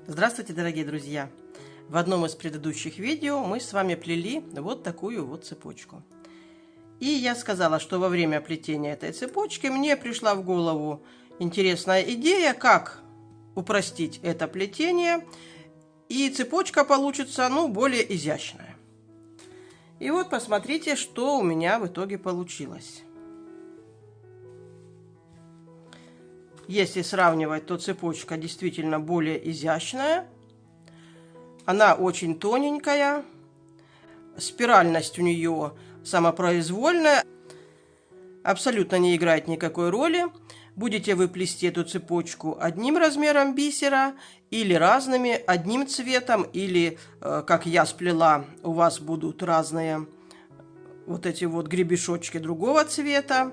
Здравствуйте, дорогие друзья! В одном из предыдущих видео мы с вами плели вот такую вот цепочку. И я сказала, что во время плетения этой цепочки мне пришла в голову интересная идея, как упростить это плетение, и цепочка получится, более изящная. И вот посмотрите, что у меня в итоге получилось. Если сравнивать, то цепочка действительно более изящная. Она очень тоненькая. Спиральность у нее самопроизвольная. Абсолютно не играет никакой роли. Будете вы плести эту цепочку одним размером бисера или разными, одним цветом, или, как я сплела, у вас будут разные вот эти вот гребешочки другого цвета.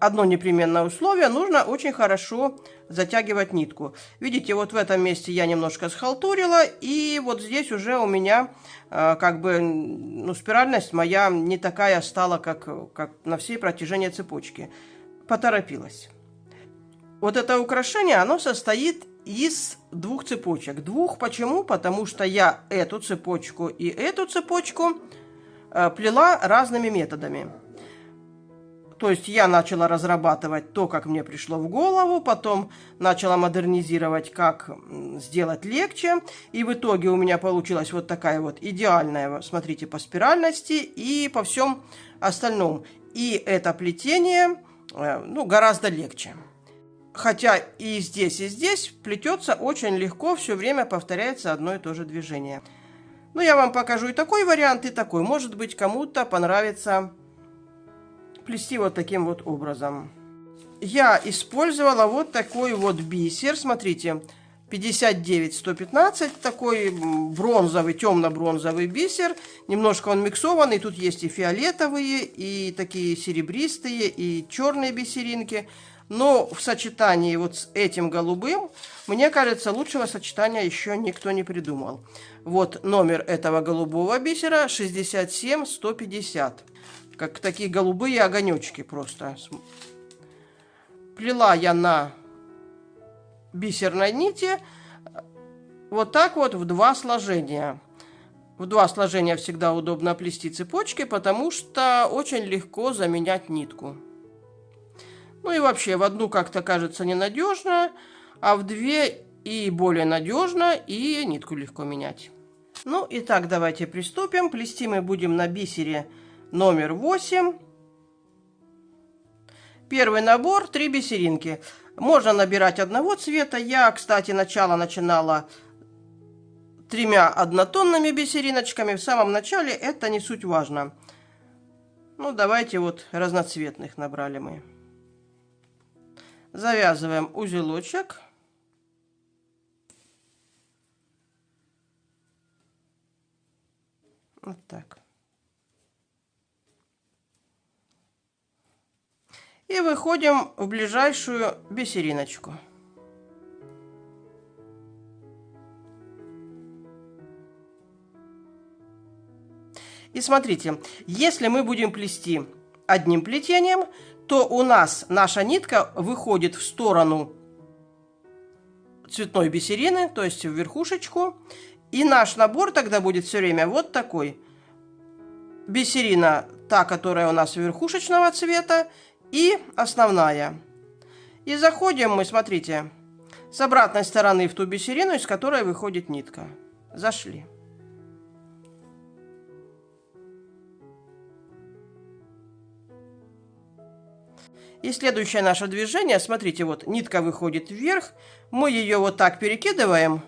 Одно непременное условие: нужно очень хорошо затягивать нитку. Видите, вот в этом месте я немножко схалтурила, и вот здесь уже у меня спиральность моя не такая стала, как на всей протяжении цепочки. Поторопилась. Вот это украшение, оно состоит из двух цепочек. Почему? Потому что я эту цепочку и эту цепочку плела разными методами. То есть я начала разрабатывать то, как мне пришло в голову, потом начала модернизировать, как сделать легче. И в итоге у меня получилась вот такая вот идеальная, смотрите, по спиральности и по всем остальном. И это плетение гораздо легче. Хотя и здесь плетется очень легко, все время повторяется одно и то же движение. Но я вам покажу и такой вариант, и такой. Может быть, кому-то понравится плести вот таким вот образом. Я использовала вот такой вот бисер. Смотрите, 59-115, такой бронзовый, темно-бронзовый бисер. Немножко он миксованный. Тут есть и фиолетовые, и такие серебристые, и черные бисеринки. Но в сочетании вот с этим голубым, мне кажется, лучшего сочетания еще никто не придумал. Вот номер этого голубого бисера 67-150. Как такие голубые огонечки просто. Плела я на бисерной нити вот так вот в два сложения. В два сложения всегда удобно плести цепочки, потому что очень легко заменять нитку. Ну и вообще в одну как-то кажется ненадежно, а в две и более надежно, и нитку легко менять. Ну и так, давайте приступим. Плести мы будем на бисере номер 8. Первый набор 3 бисеринки. Можно набирать одного цвета. Я, кстати, начинала 3 однотонными бисериночками. В самом начале это не суть важно. Давайте вот разноцветных набрали мы. Завязываем узелочек. Вот так. И выходим в ближайшую бисериночку. И смотрите, если мы будем плести одним плетением, то у нас наша нитка выходит в сторону цветной бисерины, то есть в верхушечку. И наш набор тогда будет все время вот такой. Бисерина, та, которая у нас верхушечного цвета, и основная. И заходим мы, смотрите, с обратной стороны в ту бисерину, из которой выходит нитка. Зашли. И следующее наше движение, смотрите, вот нитка выходит вверх, мы ее вот так перекидываем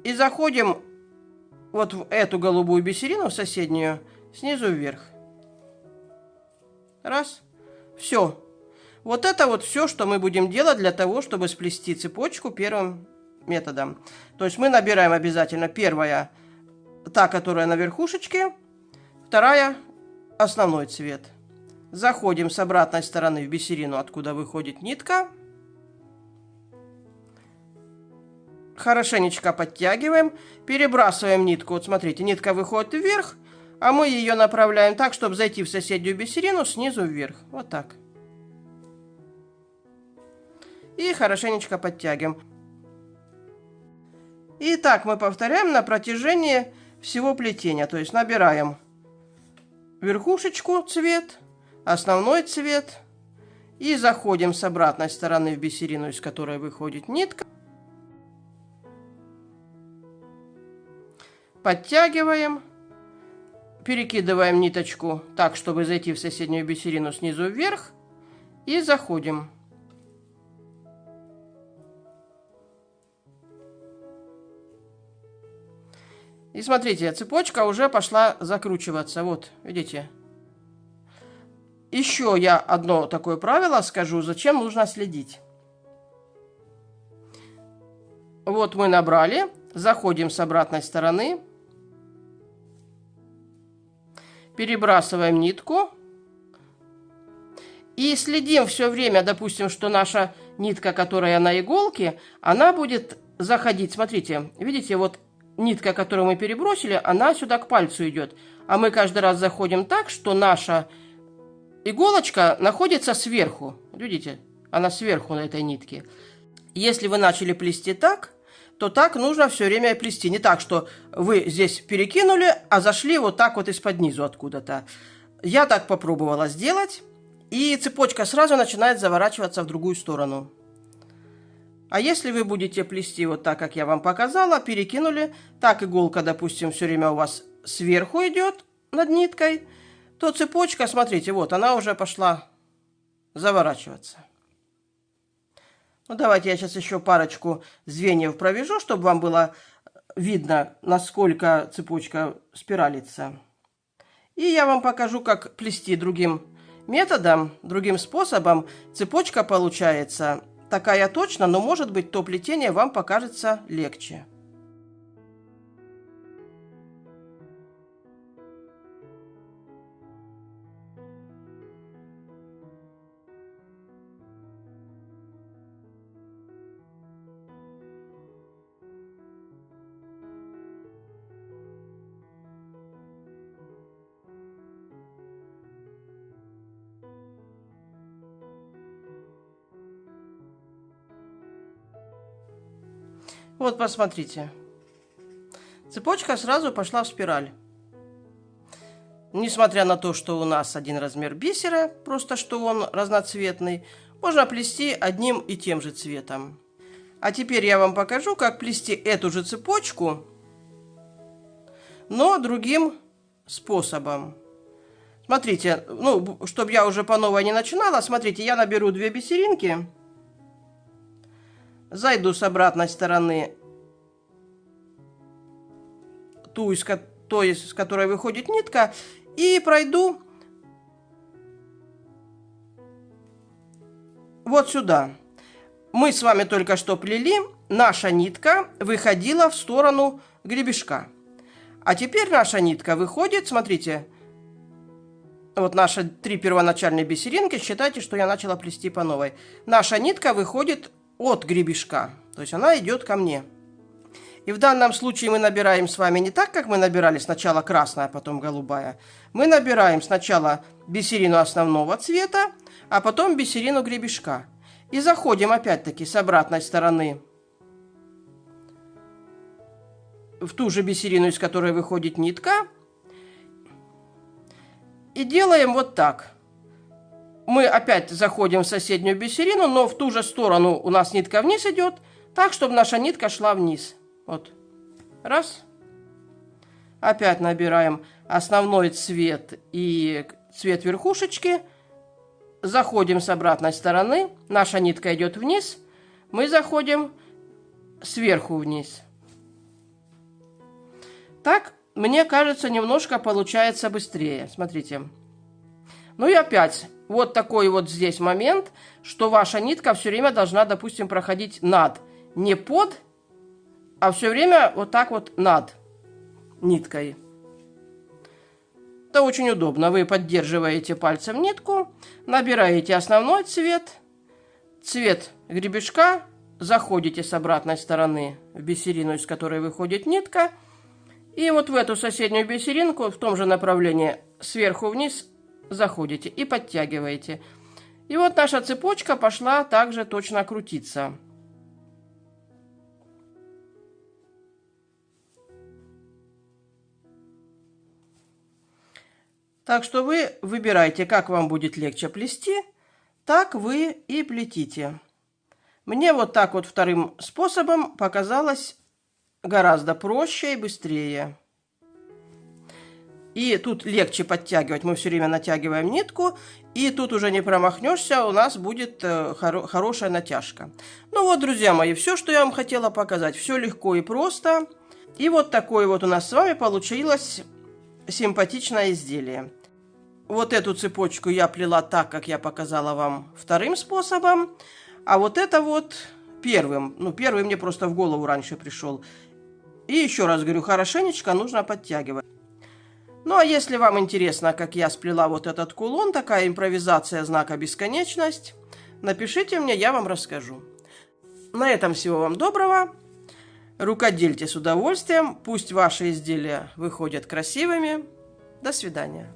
и заходим вот в эту голубую бисерину, в соседнюю, снизу вверх. Раз. Все. Вот это вот все, что мы будем делать для того, чтобы сплести цепочку первым методом. То есть мы набираем обязательно первая, та, которая на верхушечке, вторая, основной цвет. Заходим с обратной стороны в бисерину, откуда выходит нитка. Хорошенечко подтягиваем, перебрасываем нитку. Вот смотрите, нитка выходит вверх, а мы ее направляем так, чтобы зайти в соседнюю бисерину снизу вверх. Вот так. И хорошенечко подтягиваем. И так мы повторяем на протяжении всего плетения. То есть набираем верхушечку цвет, основной цвет. И заходим с обратной стороны в бисерину, из которой выходит нитка. Подтягиваем. Перекидываем ниточку так, чтобы зайти в соседнюю бисерину снизу вверх. И заходим. И смотрите, цепочка уже пошла закручиваться. Вот, видите? Еще я одно такое правило скажу, зачем нужно следить. Вот мы набрали, заходим с обратной стороны. Перебрасываем нитку. И следим все время, допустим, что наша нитка, которая на иголке, она будет заходить. Смотрите, видите, вот нитка, которую мы перебросили, она сюда к пальцу идет. А мы каждый раз заходим так, что наша иголочка находится сверху. Видите, она сверху на этой нитке. Если вы начали плести так, то так нужно все время плести. Не так, что вы здесь перекинули, а зашли вот так вот из-под низу откуда-то. Я так попробовала сделать, и цепочка сразу начинает заворачиваться в другую сторону. А если вы будете плести вот так, как я вам показала, перекинули, так иголка, допустим, все время у вас сверху идет над ниткой, то цепочка, смотрите, вот она уже пошла заворачиваться. Ну, давайте я сейчас еще парочку звеньев провяжу, чтобы вам было видно, насколько цепочка спиралится. И я вам покажу, как плести другим методом, другим способом. Цепочка получается такая точно, но может быть то плетение вам покажется легче. Вот, посмотрите. Цепочка сразу пошла в спираль. Несмотря на то, что у нас один размер бисера, просто что он разноцветный, можно плести одним и тем же цветом. А теперь я вам покажу, как плести эту же цепочку, но другим способом. Смотрите, ну, чтобы я уже по новой не начинала, смотрите, я наберу 2 бисеринки. Зайду с обратной стороны, той, из которой выходит нитка, и пройду вот сюда. Мы с вами только что плели, наша нитка выходила в сторону гребешка. А теперь наша нитка выходит, смотрите, вот наши 3 первоначальные бисеринки, считайте, что я начала плести по новой. Наша нитка выходит от гребешка, то есть она идет ко мне. И в данном случае мы набираем с вами не так, как мы набирали сначала красная, а потом голубая. Мы набираем сначала бисерину основного цвета, а потом бисерину гребешка. И заходим опять-таки с обратной стороны в ту же бисерину, из которой выходит нитка. И делаем вот так. Мы опять заходим в соседнюю бисерину, но в ту же сторону у нас нитка вниз идет, так, чтобы наша нитка шла вниз. Вот. Раз. Опять набираем основной цвет и цвет верхушечки. Заходим с обратной стороны. Наша нитка идет вниз. Мы заходим сверху вниз. Так, мне кажется, немножко получается быстрее. Смотрите. Ну и опять, вот такой вот здесь момент, что ваша нитка все время должна, допустим, проходить над. Не под, а все время вот так вот над ниткой. Это очень удобно. Вы поддерживаете пальцем нитку, набираете основной цвет, цвет гребешка, заходите с обратной стороны в бисерину, из которой выходит нитка, и вот в эту соседнюю бисеринку в том же направлении сверху вниз заходите и подтягиваете. И вот наша цепочка пошла также точно крутиться. Так что вы выбирайте, как вам будет легче плести, так вы и плетите. Мне вот так вот вторым способом показалось гораздо проще и быстрее. И тут легче подтягивать. Мы все время натягиваем нитку, и тут уже не промахнешься, у нас будет хорошая натяжка. Ну вот, друзья мои, все, что я вам хотела показать. Все легко и просто. И вот такое вот у нас с вами получилось симпатичное изделие. Вот эту цепочку я плела так, как я показала вам вторым способом. А вот это вот первым. Ну, первый мне просто в голову раньше пришел. И еще раз говорю, хорошенечко нужно подтягивать. Ну, а если вам интересно, как я сплела вот этот кулон, такая импровизация знака бесконечность, напишите мне, я вам расскажу. На этом всего вам доброго. Рукодельте с удовольствием. Пусть ваши изделия выходят красивыми. До свидания.